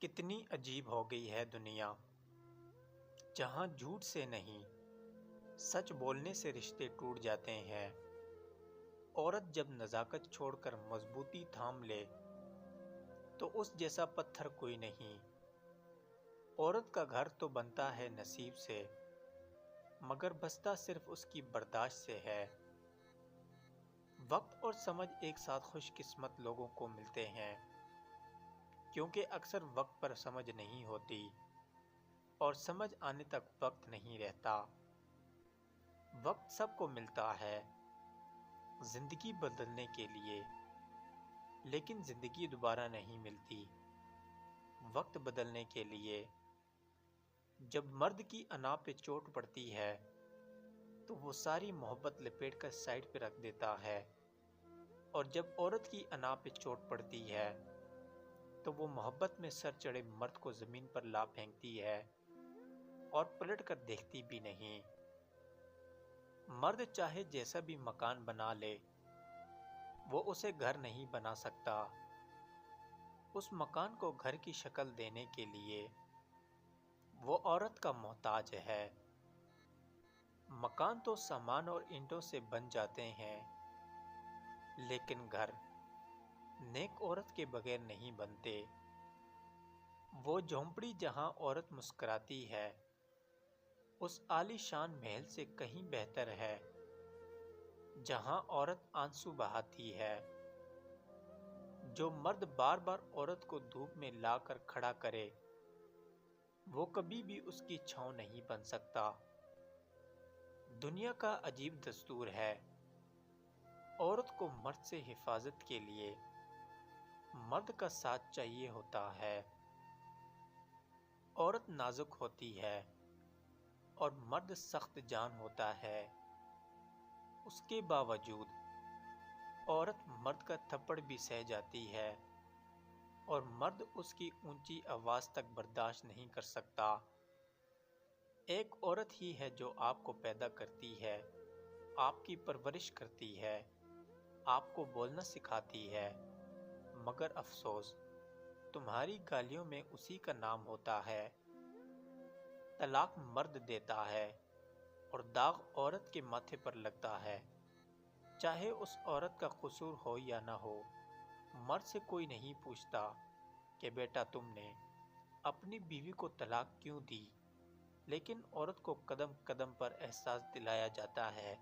کتنی عجیب ہو گئی ہے دنیا، جہاں جھوٹ سے نہیں سچ بولنے سے رشتے ٹوٹ جاتے ہیں۔ عورت جب نزاکت چھوڑ کر مضبوطی تھام لے تو اس جیسا پتھر کوئی نہیں۔ عورت کا گھر تو بنتا ہے نصیب سے، مگر بستا صرف اس کی برداشت سے ہے۔ وقت اور سمجھ ایک ساتھ خوش قسمت لوگوں کو ملتے ہیں، کیونکہ اکثر وقت پر سمجھ نہیں ہوتی اور سمجھ آنے تک وقت نہیں رہتا۔ وقت سب کو ملتا ہے زندگی بدلنے کے لیے، لیکن زندگی دوبارہ نہیں ملتی وقت بدلنے کے لیے۔ جب مرد کی انا پہ چوٹ پڑتی ہے تو وہ ساری محبت لپیٹ کر سائڈ پہ رکھ دیتا ہے، اور جب عورت کی انا پہ چوٹ پڑتی ہے تو وہ محبت میں سر چڑھے مرد کو زمین پر لا پھینکتی ہے اور پلٹ کر دیکھتی بھی نہیں۔ مرد چاہے جیسا بھی مکان بنا لے، وہ اسے گھر نہیں بنا سکتا۔ اس مکان کو گھر کی شکل دینے کے لیے وہ عورت کا محتاج ہے۔ مکان تو سامان اور اینٹوں سے بن جاتے ہیں، لیکن گھر نیک عورت کے بغیر نہیں بنتے۔ وہ جھونپڑی جہاں عورت مسکراتی ہے اس عالی شان محل سے کہیں بہتر ہے، جہاں عورت آنسو بہاتی ہے۔ جو مرد بار بار عورت کو دھوپ میں لا کر کھڑا کرے وہ کبھی بھی اس کی چھاؤں نہیں بن سکتا۔ دنیا کا عجیب دستور ہے، عورت کو مرد سے حفاظت کے لیے مرد کا ساتھ چاہیے ہوتا ہے۔ عورت نازک ہوتی ہے اور مرد سخت جان ہوتا ہے، اس کے باوجود عورت مرد کا تھپڑ بھی سہ جاتی ہے اور مرد اس کی اونچی آواز تک برداشت نہیں کر سکتا۔ ایک عورت ہی ہے جو آپ کو پیدا کرتی ہے، آپ کی پرورش کرتی ہے، آپ کو بولنا سکھاتی ہے، مگر افسوس تمہاری گالیوں میں اسی کا نام ہوتا ہے۔ طلاق مرد دیتا ہے اور داغ عورت کے ماتھے پر لگتا ہے، چاہے اس عورت کا قصور ہو یا نہ ہو۔ مرد سے کوئی نہیں پوچھتا کہ بیٹا تم نے اپنی بیوی کو طلاق کیوں دی، لیکن عورت کو قدم قدم پر احساس دلایا جاتا ہے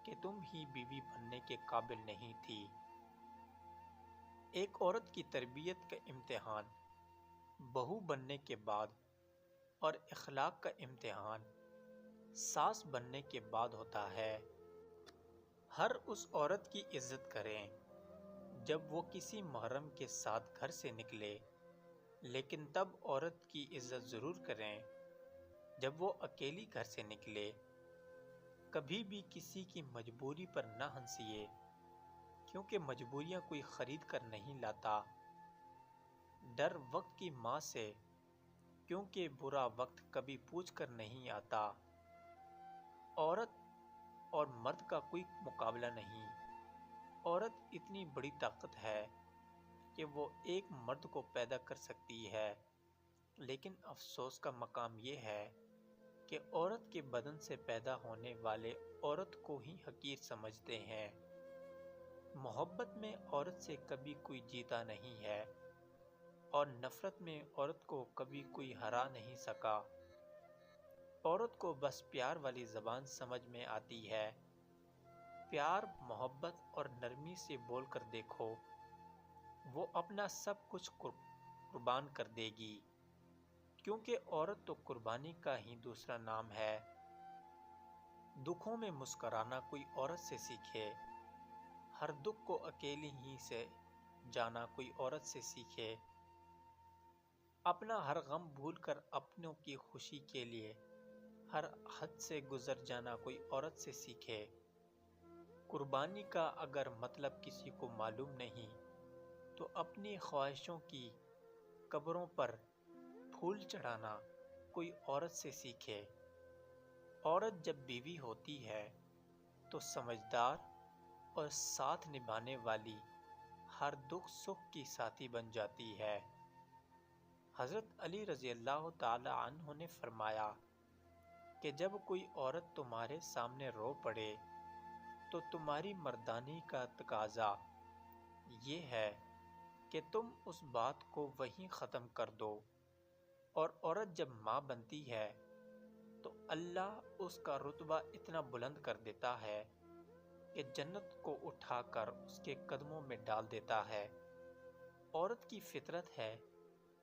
کہ تم ہی بیوی بننے کے قابل نہیں تھی۔ ایک عورت کی تربیت کا امتحان بہو بننے کے بعد اور اخلاق کا امتحان ساس بننے کے بعد ہوتا ہے۔ ہر اس عورت کی عزت کریں جب وہ کسی محرم کے ساتھ گھر سے نکلے، لیکن تب عورت کی عزت ضرور کریں جب وہ اکیلی گھر سے نکلے۔ کبھی بھی کسی کی مجبوری پر نہ ہنسیے، کیونکہ مجبوریاں کوئی خرید کر نہیں لاتا۔ ڈر وقت کی ماں سے، کیونکہ برا وقت کبھی پوچھ کر نہیں آتا۔ عورت اور مرد کا کوئی مقابلہ نہیں۔ عورت اتنی بڑی طاقت ہے کہ وہ ایک مرد کو پیدا کر سکتی ہے، لیکن افسوس کا مقام یہ ہے کہ عورت کے بدن سے پیدا ہونے والے عورت کو ہی حقیر سمجھتے ہیں۔ محبت میں عورت سے کبھی کوئی جیتا نہیں ہے، اور نفرت میں عورت کو کبھی کوئی ہرا نہیں سکا۔ عورت کو بس پیار والی زبان سمجھ میں آتی ہے۔ پیار، محبت اور نرمی سے بول کر دیکھو، وہ اپنا سب کچھ قربان کر دے گی، کیونکہ عورت تو قربانی کا ہی دوسرا نام ہے۔ دکھوں میں مسکرانا کوئی عورت سے سیکھے، ہر دکھ کو اکیلی ہی سے جانا کوئی عورت سے سیکھے، اپنا ہر غم بھول کر اپنوں کی خوشی کے لیے ہر حد سے گزر جانا کوئی عورت سے سیکھے۔ قربانی کا اگر مطلب کسی کو معلوم نہیں تو اپنی خواہشوں کی قبروں پر پھول چڑھانا کوئی عورت سے سیکھے۔ عورت جب بیوی ہوتی ہے تو سمجھدار اور ساتھ نبھانے والی، ہر دکھ سکھ کی ساتھی بن جاتی ہے۔ حضرت علی رضی اللہ تعالی عنہ نے فرمایا کہ جب کوئی عورت تمہارے سامنے رو پڑے تو تمہاری مردانی کا تقاضا یہ ہے کہ تم اس بات کو وہیں ختم کر دو، اور عورت جب ماں بنتی ہے تو اللہ اس کا رتبہ اتنا بلند کر دیتا ہے کہ جنت کو اٹھا کر اس کے قدموں میں ڈال دیتا ہے۔ عورت کی فطرت ہے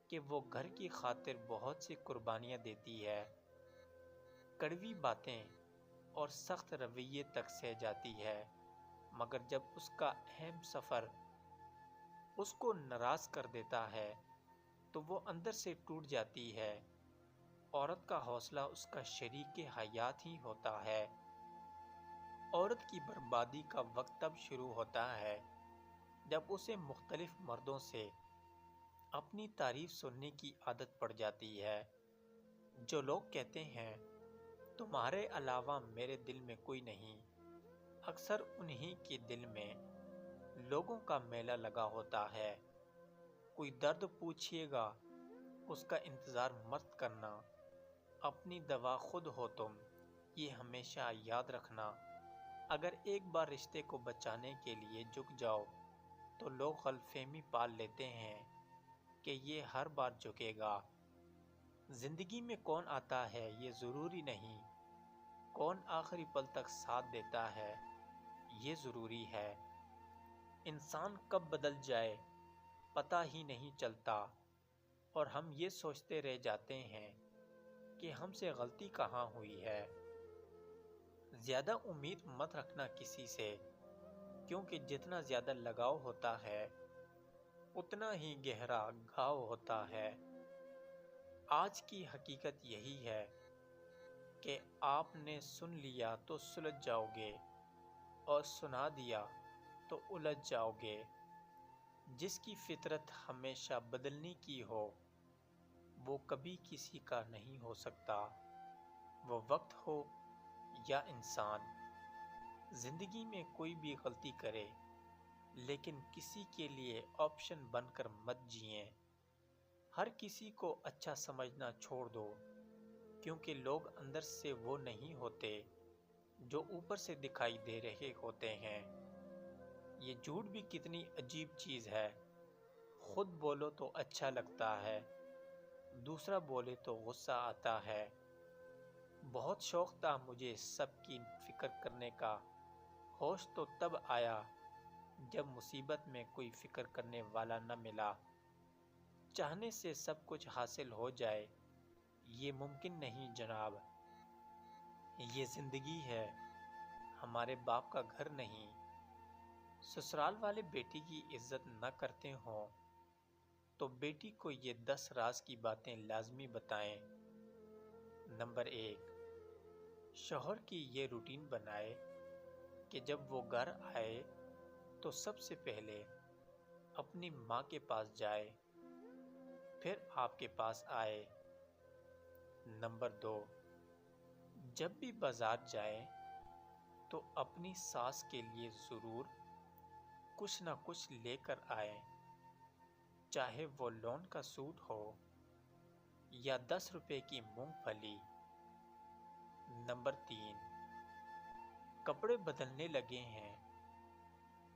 کہ وہ گھر کی خاطر بہت سی قربانیاں دیتی ہے، کڑوی باتیں اور سخت رویے تک سہ جاتی ہے، مگر جب اس کا اہم سفر اس کو ناراض کر دیتا ہے تو وہ اندر سے ٹوٹ جاتی ہے۔ عورت کا حوصلہ اس کا شریک حیات ہی ہوتا ہے۔ عورت کی بربادی کا وقت تب شروع ہوتا ہے جب اسے مختلف مردوں سے اپنی تعریف سننے کی عادت پڑ جاتی ہے۔ جو لوگ کہتے ہیں تمہارے علاوہ میرے دل میں کوئی نہیں، اکثر انہی کے دل میں لوگوں کا میلہ لگا ہوتا ہے۔ کوئی درد پوچھئے گا، اس کا انتظار مت کرنا، اپنی دوا خود ہو تم، یہ ہمیشہ یاد رکھنا۔ اگر ایک بار رشتے کو بچانے کے لیے جھک جاؤ تو لوگ غلط فہمی پال لیتے ہیں کہ یہ ہر بار جھکے گا۔ زندگی میں کون آتا ہے یہ ضروری نہیں، کون آخری پل تک ساتھ دیتا ہے یہ ضروری ہے۔ انسان کب بدل جائے پتہ ہی نہیں چلتا، اور ہم یہ سوچتے رہ جاتے ہیں کہ ہم سے غلطی کہاں ہوئی ہے۔ زیادہ امید مت رکھنا کسی سے، کیونکہ جتنا زیادہ لگاؤ ہوتا ہے اتنا ہی گہرا گھاؤ ہوتا ہے۔ آج کی حقیقت یہی ہے کہ آپ نے سن لیا تو سلجھ جاؤ گے، اور سنا دیا تو الجھ جاؤ گے۔ جس کی فطرت ہمیشہ بدلنے کی ہو وہ کبھی کسی کا نہیں ہو سکتا، وہ وقت ہو یا انسان۔ زندگی میں کوئی بھی غلطی کرے لیکن کسی کے لیے آپشن بن کر مت جئیں۔ ہر کسی کو اچھا سمجھنا چھوڑ دو، کیونکہ لوگ اندر سے وہ نہیں ہوتے جو اوپر سے دکھائی دے رہے ہوتے ہیں۔ یہ جھوٹ بھی کتنی عجیب چیز ہے، خود بولو تو اچھا لگتا ہے، دوسرا بولے تو غصہ آتا ہے۔ بہت شوق تھا مجھے سب کی فکر کرنے کا، ہوش تو تب آیا جب مصیبت میں کوئی فکر کرنے والا نہ ملا۔ چاہنے سے سب کچھ حاصل ہو جائے یہ ممکن نہیں جناب، یہ زندگی ہے، ہمارے باپ کا گھر نہیں۔ سسرال والے بیٹی کی عزت نہ کرتے ہوں تو بیٹی کو یہ 10 راز کی باتیں لازمی بتائیں۔ نمبر 1، شوہر کی یہ روٹین بنائے کہ جب وہ گھر آئے تو سب سے پہلے اپنی ماں کے پاس جائے، پھر آپ کے پاس آئے۔ نمبر 2، جب بھی بازار جائے تو اپنی ساس کے لیے ضرور کچھ نہ کچھ لے کر آئے، چاہے وہ لون کا سوٹ ہو یا 10 روپے کی مونگ پھلی۔ نمبر 3، کپڑے بدلنے لگے ہیں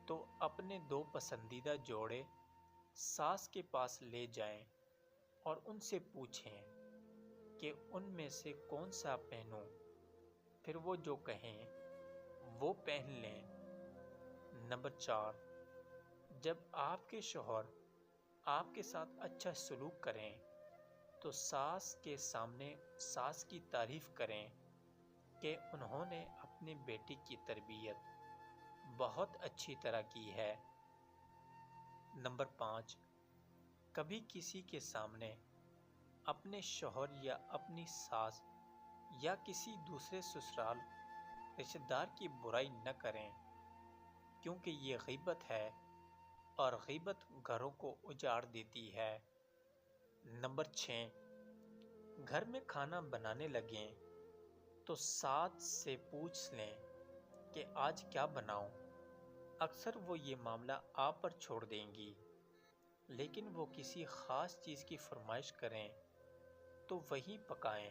تو اپنے 2 پسندیدہ جوڑے ساس کے پاس لے جائیں اور ان سے پوچھیں کہ ان میں سے کون سا پہنوں، پھر وہ جو کہیں وہ پہن لیں۔ نمبر 4، جب آپ کے شوہر آپ کے ساتھ اچھا سلوک کریں تو ساس کے سامنے ساس کی تعریف کریں کہ انہوں نے اپنے بیٹی کی تربیت بہت اچھی طرح کی ہے۔ نمبر 5، کبھی کسی کے سامنے اپنے شوہر یا اپنی ساس یا کسی دوسرے سسرال رشتہ دار کی برائی نہ کریں، کیونکہ یہ غیبت ہے اور غیبت گھروں کو اجاڑ دیتی ہے۔ نمبر 6، گھر میں کھانا بنانے لگیں تو ساس سے پوچھ لیں کہ آج کیا بناؤں، اکثر وہ یہ معاملہ آپ پر چھوڑ دیں گی۔ لیکن وہ کسی خاص چیز کی فرمائش کریں تو وہی پکائیں۔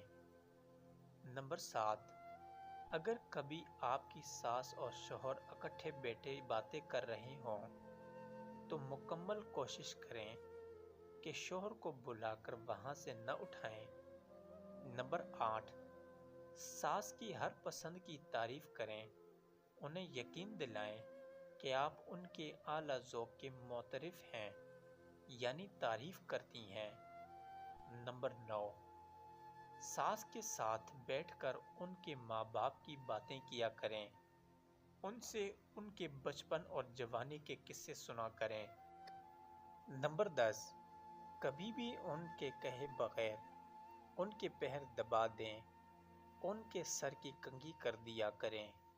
نمبر 7، اگر کبھی آپ کی ساس اور شوہر اکٹھے بیٹھے باتیں کر رہے ہوں تو مکمل کوشش کریں کہ شوہر کو بلا کر وہاں سے نہ اٹھائیں۔ نمبر 8، ساس کی ہر پسند کی تعریف کریں، انہیں یقین دلائیں کہ آپ ان کے اعلیٰ ذوق کے معترف ہیں، یعنی تعریف کرتی ہیں۔ نمبر 9، ساس کے ساتھ بیٹھ کر ان کے ماں باپ کی باتیں کیا کریں، ان سے ان کے بچپن اور جوانی کے قصے سنا کریں۔ نمبر 10، کبھی بھی ان کے کہے بغیر ان کے پیر دبا دیں، ان کے سر کی کنگھی کر دیا کریں۔